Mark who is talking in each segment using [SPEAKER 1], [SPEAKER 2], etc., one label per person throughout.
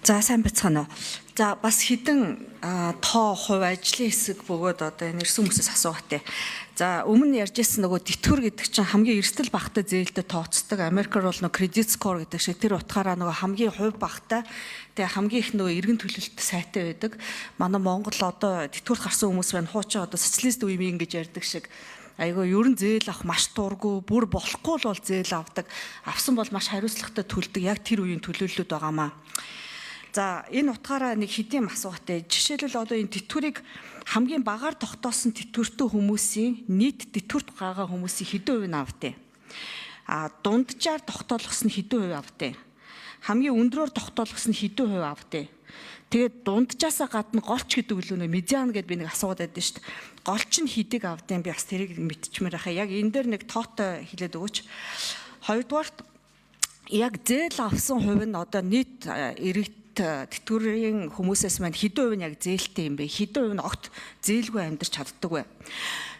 [SPEAKER 1] За сайн бацгаана уу. За бас хідэн тоо хувь ажлын хэсэг бөгөөд одоо энэ ирсэн хүмүүсээс асуугатай. За өмнө ярьжсэн нөгөө тэтгэвэр гэдэг чинь хамгийн эрсдэл багтаа зээлдээ тооцдог. Америкаар бол нөгөө credit score гэдэг шиг тэр утгаараа нөгөө хамгийн хувь багтаа тэгээ хамгийн их нөгөө эргэн төлөлт сайтай байдаг. Манай Монгол одоо тэтгэврт гарсан хүмүүс байна. Хуучин одоо социалист үеийн гэж ярьдаг шиг айгүй ерөн зээл авах маш дурггүй, бүр болохгүй л бол зээл авдаг. Авсан бол маш хариуцлагатай төлдөг. Яг тэр үеийн төлөвлөлүүд байгаамаа. За энэ утгаараа нэг хэдийн асуугатай. Жишээлбэл одоо энэ тэтгэврийг хамгийн багаар тогтоосон тэтгэвртэй хүмүүсийн нийт тэтгэврт гаргаа хүмүүсийн хэдэн хувийг авдээ. Дунджаар тогтоолгосон хэдэн хувийг авдээ. Хамгийн өндрөөр тогтоолгосон хэдэн хувийг авдээ. Тэгээд дунджаасаа гадна голч гэдэг үлээ медиан гэдээ би нэг асуугаад байдсан шүү дээ. Голч нь хэдийг авдээ би бас тэрийг мэдчихмээр байхаа. Яг энэ дээр нэг тоотой хэлээд өгөөч. Хоёрдугаарт яг зээл авсан хувь нь одоо нийт иргэд тэтгэврийн хүмүүсээс маань хэдэн хувь нь яг зээлтэй юм бэ? Хэдэн хувь нь огт зээлгүй амьдарч чаддаг вэ?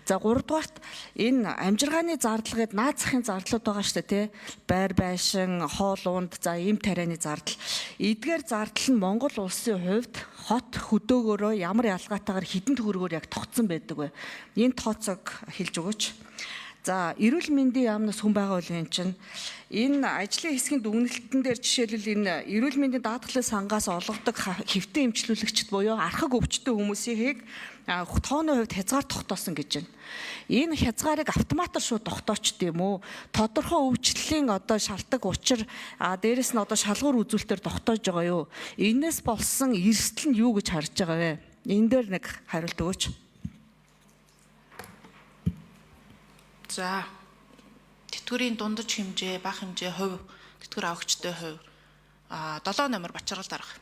[SPEAKER 1] За гуравдугаарт энэ амжиргааны зардал гээд наад захын зардлууд байгаа шүү дээ, тий? Байр байшин, хоол унд, за ийм тарианы зардал. Эдгээр зардал нь Монгол улсын хувьд хот хөдөөгөөрөө ямар ялгаатайгаар хэдэн төгрөгөөр яг тогтсон байдаг вэ? Энэ тооцоог хэлж өгөөч. За эрүүл мэндийн яамнаас хүн байгаа үл энэ чинь энэ ажлын хэсгийн дүгнэлтэн дээр жишээлбэл энэ эрүүл мэндийн даатгалын сангаас олгодог хэвтэн эмчилүүлэгчд буюу архаг өвчтөй хүмүүсийг тооны хувьд хязгаар тогтоосон гэж байна. Энэ хязгаарыг автоматар шууд тогтоочд юм уу? Тодорхой өвчлөлийн одоо шалтгаан учир дээрэс нь одоо шалгуур үзүүлэлтээр тогтоож байгаа юу? Энээс болсон эрсдэл нь юу гэж харж байгаа вэ? Энэ дээр нэг хариулт өгөөч.
[SPEAKER 2] За тэтгэврийн дундаж хэмжээ, бага хэмжээ хувь тэтгэвэр авагчтай хувь 7 номер бачаргал дарга.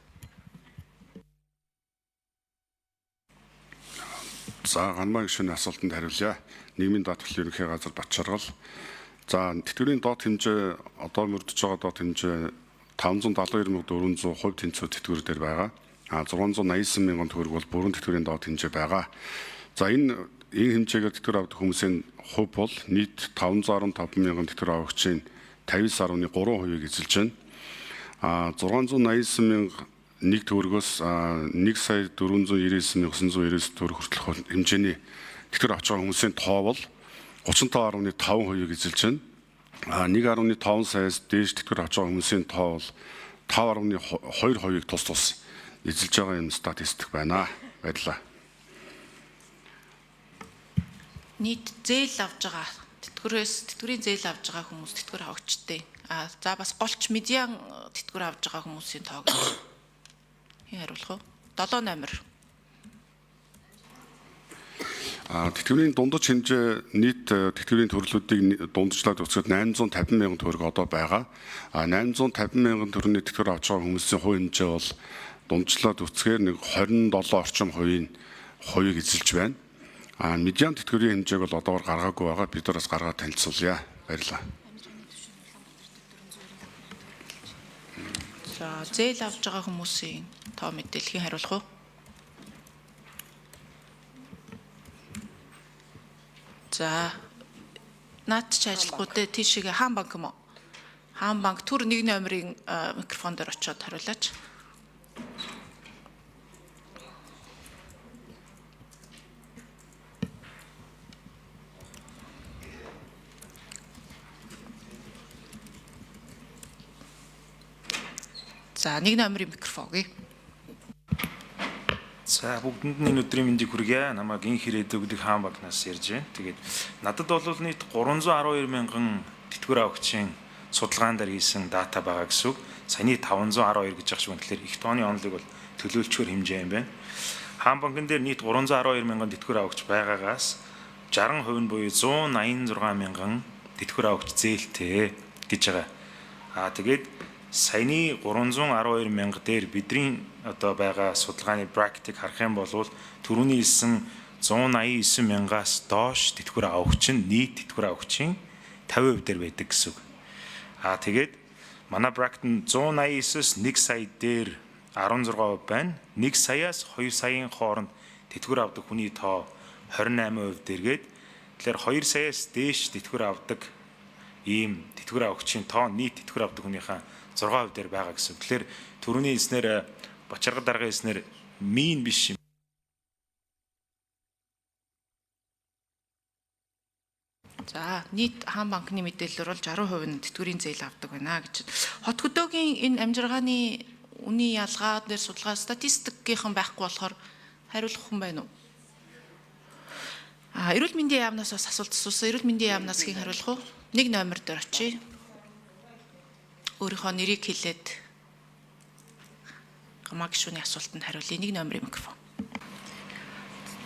[SPEAKER 3] За ганмаа гишүүний асуултанд хариулъя. Нийгмийн даатгалын ерөнхий газар бачаргал. За тэтгэврийн доод хэмжээ одоо мөрдөж байгаа доод хэмжээ 572,400 хувь тэнцвэр тэтгэвэр дээр байгаа. 689 мянган төгрөг бол бүрэн тэтгэврийн доод хэмжээ байгаа. За энэ хэмжээгээр тэтгэвэр авдаг хүмүүсийн хувь бол нийт 515 мянган тэтгэвэр авагчийн 59.3%-ийг эзэлж байна. 689 мянга нэг төгрөгөөс 1,499,999 төгрөг хүртэлх хэмжээний тэтгэвэр авч байгаа хүмүүсийн тоо бол 35.5%-ийг эзэлж байна. 1.5 саяас дээш тэтгэвэр авч байгаа хүмүүсийн тоо бол 5.2%-ийг тус эзэлж байгаа юм статистик байна. Баярлалаа.
[SPEAKER 2] Нийт зээл авж байгаа тэтгэврийн зээл авж байгаа хүмүүс тэтгэвэр авагчтай. За бас голч медиан тэтгэвэр авж байгаа хүмүүсийн тоо гэж хариулах уу? 7 номер.
[SPEAKER 3] Тэтгэврийн дундаж хэмжээ нийт тэтгэврийн төрлүүдийг дундажлаад үзэхэд 850 мянган төгрөг одоо байгаа. 850 мянган төгрөгийн тэтгэвэр авч байгаа хүмүүсийн хувь хэмжээ бол дундажлаад үзэхээр нэг 27 орчим хувийг эзэлж байна. Медиан тэтгэврийн хэмжээг бол одоогоор гаргаагүй байгаа. Бид нараас гаргаад танилцуулъя. Баярлалаа.
[SPEAKER 2] За зээл авж байгаа хүмүүсийн тоо мэдээллийг хариулах уу? За наад чи ажиллахгүй дээ тийшээ хаан банк юм уу? Хаан банк түр 1 номерын микрофон дээр очиод хариулаач. За 1 номерын микрофоныг.
[SPEAKER 4] За бүгдэнд нь энэ өдрийн мэндийг хүргье. Намайг инх ирээд өгдөг хаан банкнаас ярьж байна. Тэгээд надад бол нийт 312 мянган тэтгэвэр авагчийн судалгаан дээр хийсэн дата байгаа гэсэн үг. Саяны 512 гэж ахш байна. Тэгэхээр их тооны онолыг бол төлөөлчгөр хэмжээ юм байна. Хаан банкн дээр нийт 312 мянган тэтгэвэр авагч байгаагаас 60% нь буюу 186 мянган тэтгэвэр авагч зээлтэй гэж байгаа. Тэгээд саяны 312 мянга дээр бидний одоо байгаа судалгааны бракетийг харах юм бол түрүүний хэлсэн 189 мянгаас доош тэтгэвэр авагч нь нийт тэтгэвэр авагчийн 50% дээр байдаг гэсэн үг. Тэгээд манай бракет нь 189-с 1 сая дээр 16% байна. 1 саяас 2 саяын хооронд тэтгэвэр авдаг хүний тоо 28% дээргээд тэгэхээр 2 саяас дээш тэтгэвэр авдаг ийм тэтгэвэр авагчийн тоо нийт тэтгэвэр авдаг хүнийхээ 6% дээр байгаа гэсэн. Тэгэхээр төрөний хэлснээр Бочарга даргын хэлснээр мин биш юм.
[SPEAKER 2] За нийт хаан банкны мэдээлэлээр бол 60% нь тэтгэврийн зээл авдаг байна гэж. Хот хөдөөгийн энэ амжиргааны үнийн ялгаа дээр судалгаа статистикийнхан байхгүй болохоор хариулах хүн байна уу? Эрүүл мэндийн яамнаас бас асуулт асуусан. Эрүүл мэндийн яамнаас хийн хариулах уу? 1 номер дээр очие. Өөрийнхөө нэрийг хэлээд гамаа гишүүний асуултанд хариулъя. 1 номерын микрофон.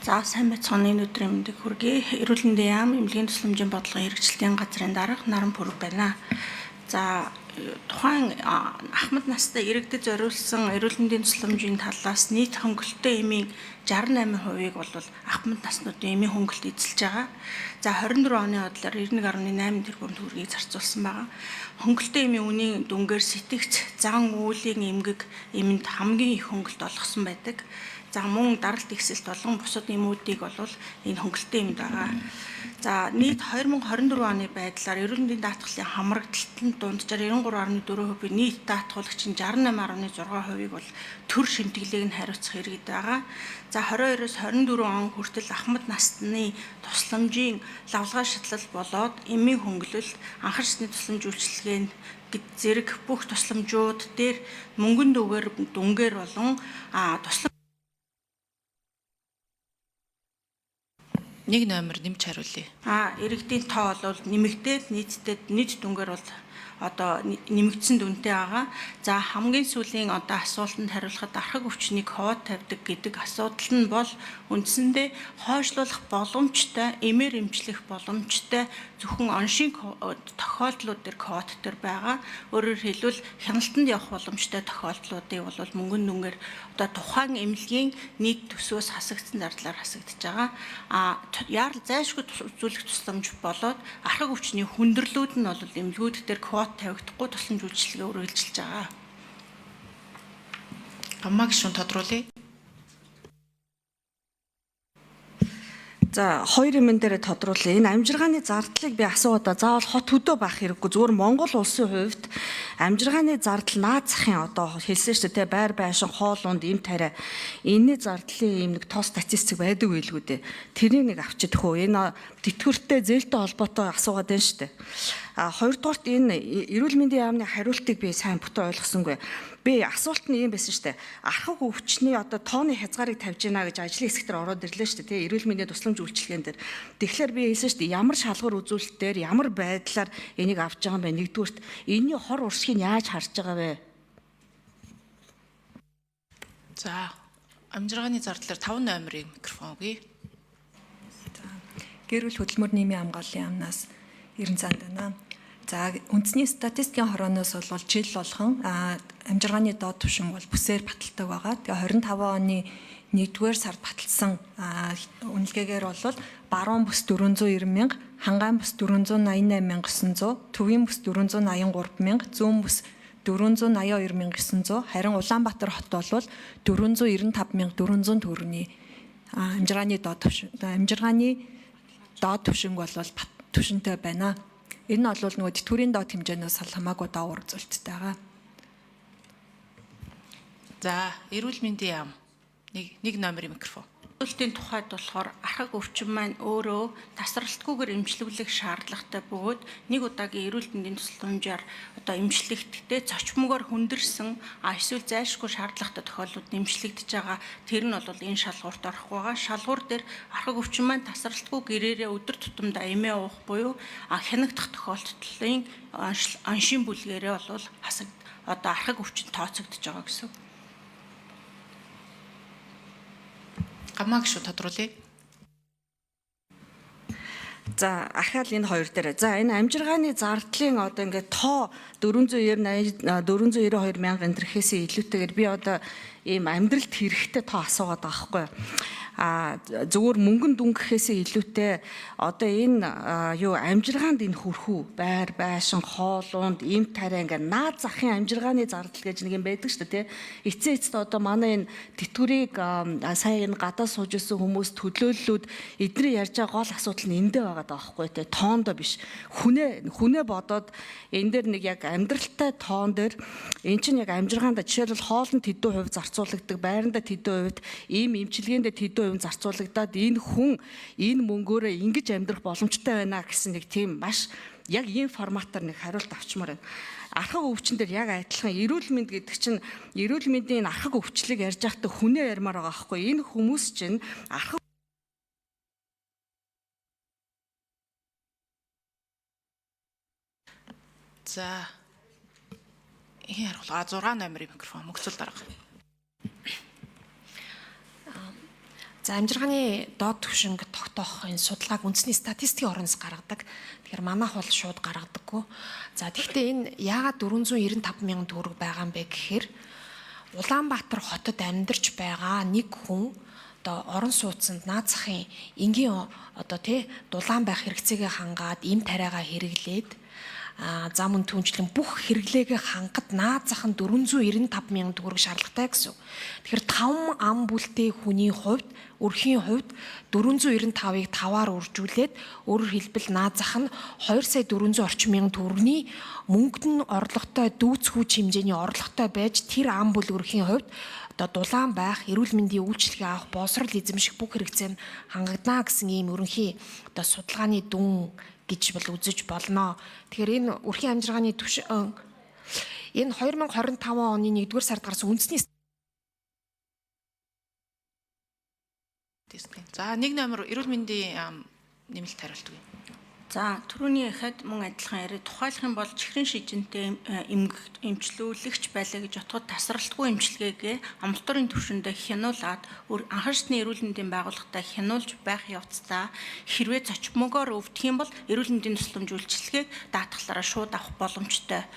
[SPEAKER 5] За сайн байцгаана энэ өдрийн мэндийг хүргэе. Эрүүл мэндийн яам эмнэлгийн тусламжийн бодлогын хэрэгжилтийн газрын дарга Наран Пүрэг байна. За тухайн ахмад настай иргэдэд зориулсан эрүүл мэндийн тусламжийн талаас нийт хөнгөлөлтөө эмийн 68%-ийг бол ахмад наснуудын эмийн хөнгөлөлт эзэлж байгаа. За 24 оны бодлоор 91.8 тэрбум төгрөгийг зарцуулсан байгаа. Хөнгөлөлтөө эмийн үнийн дүнгээр сэтгц, зан үүлийн эмгэг эмэнд хамгийн их хөнгөлөлт олгосон байдаг. За мөн даралт ихсэлт болон бусад эмүүдийг бол энэ хөнгөлөлтөө эмд байгаа. За нийт 2024 оны байдлаар эрүүл мэндийн даатгалын хамрагдалтанд дунджаар 93.4%, нийт даатгуулагчийн 68.6%-ийг бол төр шинтгэлийг нь хариуцах иргэд байгаа. За 22-оос 24 он хүртэл ахмад насны тусламжийн лавлгаа шатлал болоод эмийн хөнгөлөлт, анхар шатны тусламж үйлчилгээнд зэрэг бүх тусламжууд дээр мөнгөн дүнгээр болон туслам
[SPEAKER 2] 1 номер нэмж хариулъя.
[SPEAKER 5] Иргэдийн тоо бол нэмэгдээд нийт дүнгээр бол одоо нэмэгдсэн дүнтэй байгаа. За хамгийн сүүлийн одоо асуултанд хариулахад архаг өвчнийг хоод тавьдаг гэдэг асуудал нь бол үндсэндээ хойшлуулах боломжтой, эмээр эмчлэх боломжтой зөвхөн оншийн тохиолдлууд дээр код төр байгаа. Өөрөөр хэлбэл хяналтанд явах боломжтой тохиолдлуудыг бол мөнгөн дүнгээр одоо тухайн эмнэлгийн нийт төсвөөс хасагдсан зардлаар хасагдж байгаа. Яарал зайлшгүй үзүүлэх тусламж болоод архаг өвчний хүндрэлүүд нь бол эмнэлгүүд дээр код тавигдахгүй тусламж үйлчилгээ үргэлжилж байгаа.
[SPEAKER 2] Гамаа гишүүн тодруулъя.
[SPEAKER 1] За 2 юмн дээр тодруулъя. Энэ амжиргааны зардлыг би асуугаад заавал хот хөдөө байх хэрэггүй. Зүгээр Монгол улсын хувьд амжиргааны зардал наад захын одоо хэлсэн шүү дээ, байр байшин, хоол унд, эм тариа энэний зардлын нэг тоо статистик байдаг байлгүй дээ. Тэрийг нэг авчидах уу? Энэ тэтгэвртэй зээлтэй холбоотой асуугаад байна шүү дээ. Хоёрдугаарт энэ эрүүл мэндийн яамны хариултыг би сайн бүтэн ойлгосонгүй. Би асуулт нь юм байсан шүү дээ. Архаг өвчний одоо тооны хязгаарыг тавьж гинэ гэж ажлын хэсэг дээр ороод ирлээ шүү дээ. Эрүүл мэндийн тусламж үйлчилгээнд дээр. Тэгэхээр би хэлсэн шүү дээ. Ямар шалгуур үзүүлэлтээр, ямар байдлаар энийг авч байгаа юм бэ? Нэгдүгürt энэний хор урсгийг яаж харж байгаа вэ?
[SPEAKER 2] За амжиргааны зардлаар 5 номерын микрофон өгье.
[SPEAKER 6] Гэр бүл хөдөлмөр нийгмийн хамгааллын яамнаас 90 цаанд байна. За үндэсний статистикийн хорооноос бол жил болгон амжиргааны доод түвшин бол бүсээр баталдаг байгаа. Тэгээ 25 оны 1-р сард баталсан үнэлгээгээр бол баруун бүс 490 мянга, хангаан бүс 488,900, төвийн бүс 483,000, зүүн бүс 482,900, харин Улаанбаатар хот бол 495,400 төгрөгийн амжиргааны доод түвшинг бол түвшинтэй байна. Энэ нь бол нөгөө тэтгэврийн доод хэмжээнээс хамаагүй доогуур үзүүлэлттэй байгаа.
[SPEAKER 2] За эрүүл мэндийн яам 1 номерын микрофон.
[SPEAKER 5] Үйлдвэрлэлийн тухайд болохоор архаг өвчин маань өөрөө тасралтгүйгээр эмчлүүлэх шаардлагатай бөгөөд нэг удаагийн эрүүл мэндийн тусламжаар одоо эмчлэгдэхдээ цочмогоор хүндэрсэн эсвэл зайлшгүй шаардлагатай тохиолдлууд эмчлэгдэж байгаа. Тэр нь бол энэ шалгуурт орох байгаа. Шалгуур дээр архаг өвчин маань тасралтгүй гэрээрээ өдөр тутамдаа эмээ уух буюу хянагдах тохиолдлын аншийн бүлгээрээ бол одоо архаг өвчин тооцогдож байгаа гэсэн.
[SPEAKER 2] Гамаа гишүүн тодруулъя.
[SPEAKER 1] За ахаал энэ хоёр дээр. За энэ амжиргааны зардлын одоо ингээд тоо 492 мянган энэ төрхөөс илүүтэйгээр би одоо ийм амьдралд хэрэгтэй тоо асуугаад байгаа байхгүй. Зүгээр мөнгөн дүн гэхээсээ илүүтэй одоо энэ амжиргаанд энэ хүрхүү байр байшин хоолунд эм тариа ингээ наад захын амжиргааны зардал гэж нэг юм байдаг шүү дээ. Эцээ эцэд одоо манай энэ тэтгэврийг сая энэ гадаа сууж ирсэн хүмүүс төлөөллүүд эдний ярьж байгаа гол асуудал нь эндээ байгаа байгаа даахгүй те тоондоо биш хүнээ бодоод энэ дээр нэг яг амьдралтай тоон дээр эн чинь яг амжиргаанда жишээлбэл хоолнд хэдэн хувь зарцуулагддаг, байранда хэдэн хувьд ийм эмчилгээндээ хэдэн хувь зарцуулагдаад энэ хүн энэ мөнгөөрөө ингэж амьдрах боломжтой байна гэсэн нэг тийм маш яг ийм форматаар нэг хариулт авчмаар байна. Архаг өвчин дээр яг адилхан эрүүл мэнд гэдэг чинь эрүүл мэндийн архаг өвчлийг ярьж байхдаа хүнээ ярмаар байгаа байхгүй. Энэ хүмүүс чинь архаг
[SPEAKER 2] За энэ хариулга 6 номерын микрофон мөхцөл дарга.
[SPEAKER 7] За амжиргааны доод түвшинг тогтоох энэ судалгааг үндэсний статистикийн орноос гаргадаг. Тэгэхээр манайх бол шууд гаргадаггүй. За тэгэхдээ энэ яагаад 495 мянган төгрөг байгаа юм бэ гэхээр Улаанбаатар хотод амьдарч байгаа нэг хүн одоо орон сууцнд наад захын энгийн одоо дулаан байх хэрэгцээгээ хангаад эм тариагаа хэрэглээд зам үн түнчлэн бүх хэрэглээгээ хангад наад зах нь 495 мянган төгрөг шаардлагатай гэсэн. Тэгэхээр 5 ам бүлтэй хүний хувьд өрхийн хувьд 495-ыг 5-аар үржүүлээд өөрөөр хэлбэл наад зах нь 2 сая 400 орчим мянган төгрөгийн мөнгөд нь орлоготой дүүц хүч хэмжээний орлоготой байж тэр ам бүл өрхийн хувьд одоо дулаан байх, эрүүл мэндийн үйлчилгээ авах, боловсрол эзэмших бүх хэрэгцээ нь хангагдана гэсэн ийм ерөнхий одоо судалгааны дүн гэж бол үзэж болно. Тэгэхээр энэ өрхийн амжиргааны түвшин энэ 2025 оны 1-р сард гарсан үндэсний
[SPEAKER 2] За 1 номер эрүүл мэндийн нэмэлт хариулт өгье.
[SPEAKER 5] За түрүүний ихэд мөн адилхан яриа тухайлах юм бол чихрийн шижинтэй эмчлүүлэгч байлаа гэж утгад тасралтгүй эмчилгээгээ амлалтын түвшиндээ хянуулаад анхан шатны эрүүл мэндийн байгууллагатай хянуулж байх явцдаа хэрвээ цочмогоор өвдөх юм бол эрүүл мэндийн тусламж үйлчилгээг даатгалаараа шууд авах боломжтой.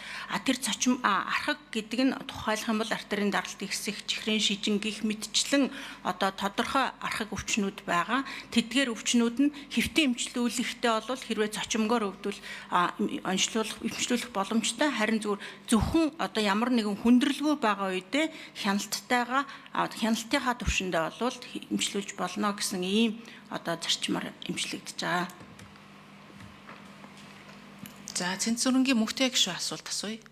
[SPEAKER 5] Тэр архаг гэдэг нь тухайлах юм бол артерийн даралт ихсэх, чихрийн шижин гих мэтчлэн одоо тодорхой архаг өвчнүүд байгаа. Тэдгээр өвчнүүд нь хэвтэн эмчлүүлэхтэй бол хэрвээ цочмогоор өвдвөл эмчлүүлэх боломжтой, харин зөвхөн одоо ямар нэгэн хүндрэлгүй байгаа үедээ хяналтынхаа түвшиндээ бол эмчлүүлж болно гэсэн ийм одоо зарчмаар эмчлэгдэж байгаа.
[SPEAKER 2] За цэнцүрэнгийн мөнхтэй гишүүн асуулт асууя.